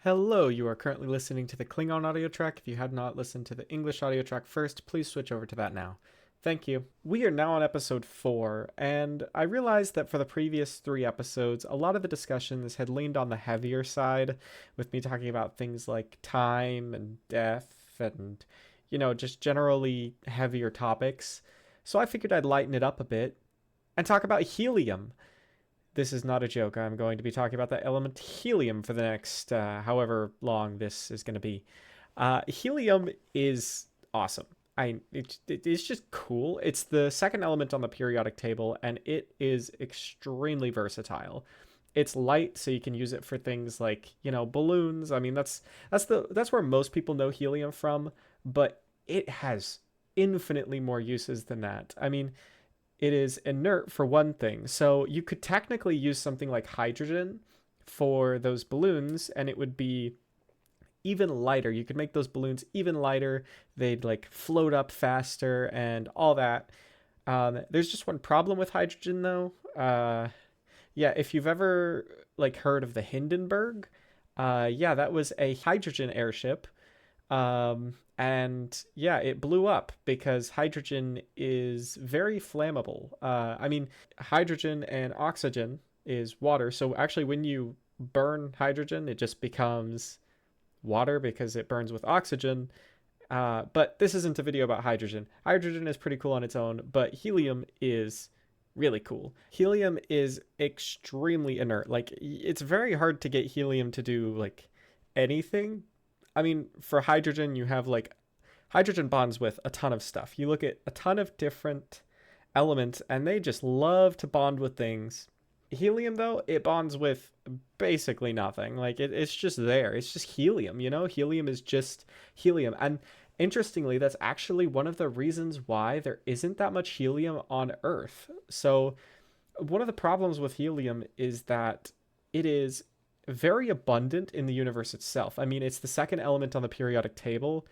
Hello, you are currently listening to the Klingon audio track. If you had not listened to the English audio track first, please switch over to that now. Thank you. We are now on episode 4, and I realized that for the previous 3 episodes, a lot of the discussions had leaned on the heavier side, with me talking about things like time and death and, just generally heavier topics. So I figured I'd lighten it up a bit and talk about helium. This is not a joke. I'm going to be talking about the element helium for the next however long this is going to be. Helium is awesome. It's just cool. It's the second element on the periodic table, and it is extremely versatile. It's light, so you can use it for things like balloons. I mean, that's where most people know helium from, but it has infinitely more uses than that. I mean, it is inert for one thing. So you could technically use something like hydrogen for those balloons, and it would be even lighter. You could make those balloons even lighter. They'd like float up faster and all that. There's just one problem with hydrogen though. Yeah, if you've ever like heard of the Hindenburg, yeah, that was a hydrogen airship. And yeah, it blew up because hydrogen is very flammable. I mean, hydrogen and oxygen is water. So actually, when you burn hydrogen, it just becomes water because it burns with oxygen. But this isn't a video about hydrogen. Hydrogen is pretty cool on its own, but helium is really cool. Helium is extremely inert. Like, it's very hard to get helium to do like anything. I mean, for hydrogen, you have like hydrogen bonds with a ton of stuff. You look at a ton of different elements, and they just love to bond with things. Helium, though, it bonds with basically nothing. Like, it's just there. It's just helium, you know? Helium is just helium. And interestingly, that's actually one of the reasons why there isn't that much helium on Earth. So, one of the problems with helium is that it is very abundant in the universe itself. I mean, it's the second element on the periodic table,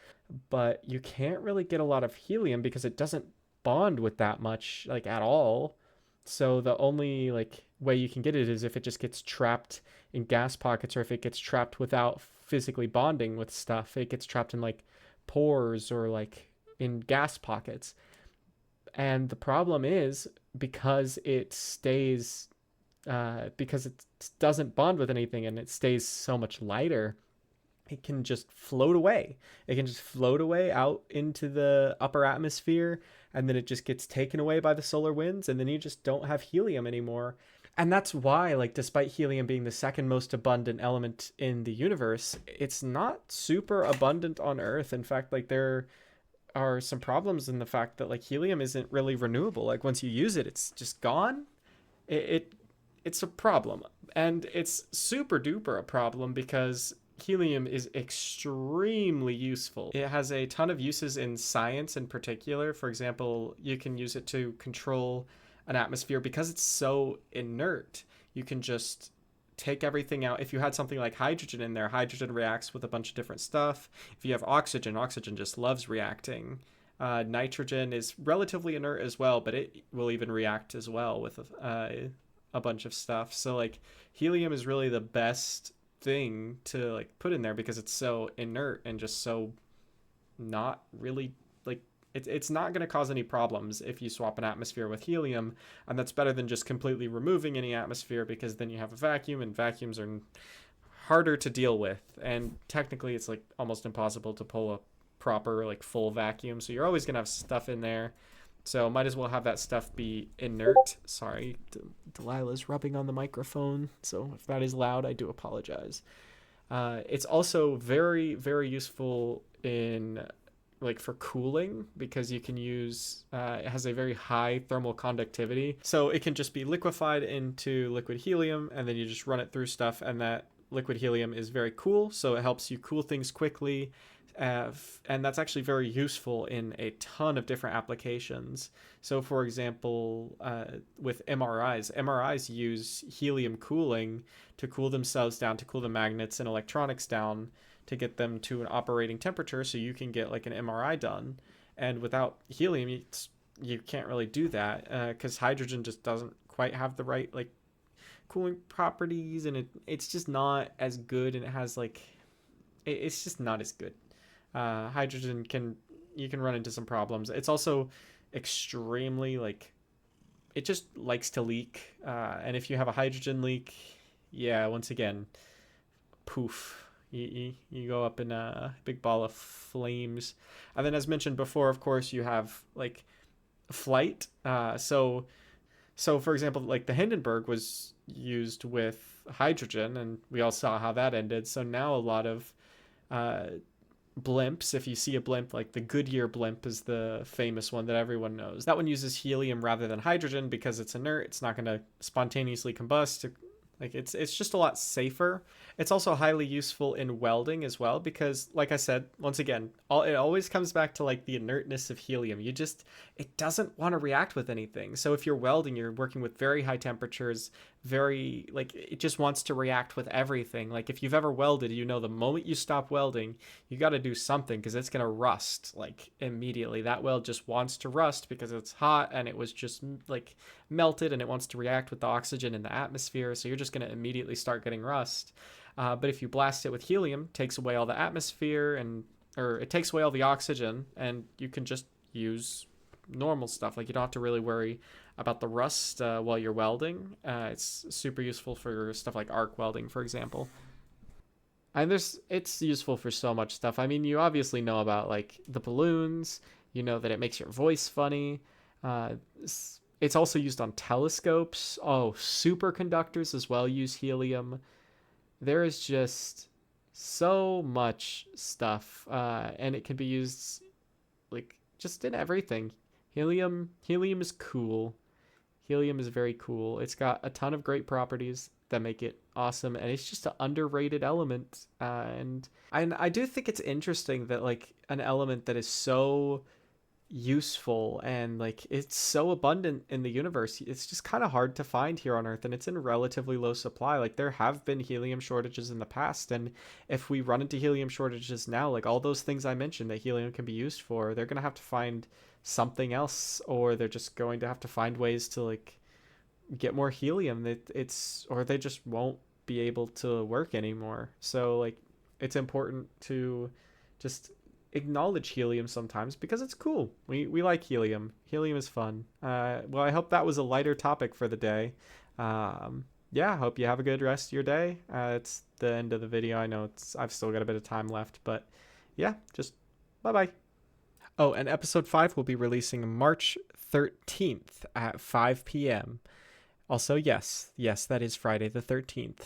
but you can't really get a lot of helium because it doesn't bond with that much, like at all. So the only like way you can get it is if it just gets trapped in gas pockets, or if it gets trapped without physically bonding with stuff. It gets trapped in like pores or like in gas pockets. And the problem is because it doesn't bond with anything and it stays so much lighter, it can just float away. It can just float away out into the upper atmosphere, and then it just gets taken away by the solar winds, and then you just don't have helium anymore. And that's why, like, despite helium being the second most abundant element in the universe, it's not super abundant on Earth. In fact, like, there are some problems in the fact that like helium isn't really renewable. Like, once you use it, it's just gone. It it's a problem, and it's super duper a problem because helium is extremely useful. It has a ton of uses in science in particular. For example, you can use it to control an atmosphere because it's so inert. You can just take everything out. If you had something like hydrogen in there, hydrogen reacts with a bunch of different stuff. If you have oxygen, oxygen just loves reacting. Nitrogen is relatively inert as well, but it will even react as well with a bunch of stuff. So like helium is really the best thing to like put in there because it's so inert and just so not really like it's not going to cause any problems if you swap an atmosphere with helium, and that's better than just completely removing any atmosphere, because then you have a vacuum, and vacuums are harder to deal with, and technically it's like almost impossible to pull a proper like full vacuum, so you're always going to have stuff in there. So might as well have that stuff be inert. Sorry, Delilah's rubbing on the microphone, so if that is loud, I do apologize. It's also very, very useful in like for cooling, because you can use it has a very high thermal conductivity, so it can just be liquefied into liquid helium, and then you just run it through stuff, and that liquid helium is very cool, so it helps you cool things quickly. And that's actually very useful in a ton of different applications. So, for example, with MRIs use helium cooling to cool themselves down, to cool the magnets and electronics down, to get them to an operating temperature so you can get like an MRI done. And without helium, you can't really do that because hydrogen just doesn't quite have the right like cooling properties, and it's just not as good, and it has like it's just not as good. Hydrogen you can run into some problems. It's also extremely like it just likes to leak, and if you have a hydrogen leak, yeah, once again, poof. You go up in a big ball of flames. And then, as mentioned before, of course, you have like flight. So for example, like the Hindenburg was used with hydrogen, and we all saw how that ended. So now a lot of uh, blimps, if you see a blimp, like the Goodyear blimp is the famous one that everyone knows. That one uses helium rather than hydrogen because it's inert. It's not going to spontaneously combust. Like it's just a lot safer. It's also highly useful in welding as well because, like I said, once again, it always comes back to like the inertness of helium. It doesn't want to react with anything. So if you're welding, you're working with very high temperatures, very like it just wants to react with everything. Like if you've ever welded, you know the moment you stop welding, you got to do something because it's gonna rust like immediately. That weld just wants to rust because it's hot and it was just like melted and it wants to react with the oxygen in the atmosphere. So you're just going to immediately start getting rust. But if you blast it with helium, it takes away all the atmosphere or it takes away all the oxygen, and you can just use normal stuff. Like you don't have to really worry about the rust while you're welding. It's super useful for stuff like arc welding, for example. And it's useful for so much stuff. I mean, you obviously know about like the balloons. You know that it makes your voice funny. Uh, it's also used on telescopes. Oh, superconductors as well use helium. There is just so much stuff, and it can be used like just in everything. Helium is cool. Helium is very cool. It's got a ton of great properties that make it awesome, and it's just an underrated element. And I do think it's interesting that like an element that is so useful and like it's so abundant in the universe, it's just kind of hard to find here on Earth, and it's in relatively low supply. Like there have been helium shortages in the past, and if we run into helium shortages now, like all those things I mentioned that helium can be used for, they're going to have to find something else, or they're just going to have to find ways to like get more helium that it's or they just won't be able to work anymore. So like it's important to just acknowledge helium sometimes because it's cool. We like helium. Helium is fun. Well, I hope that was a lighter topic for the day. Yeah, hope you have a good rest of your day. It's the end of the video. I know I've still got a bit of time left, but yeah, just bye bye. Oh, and episode 5 will be releasing March 13th at 5 p.m. Also, yes, that is Friday the 13th.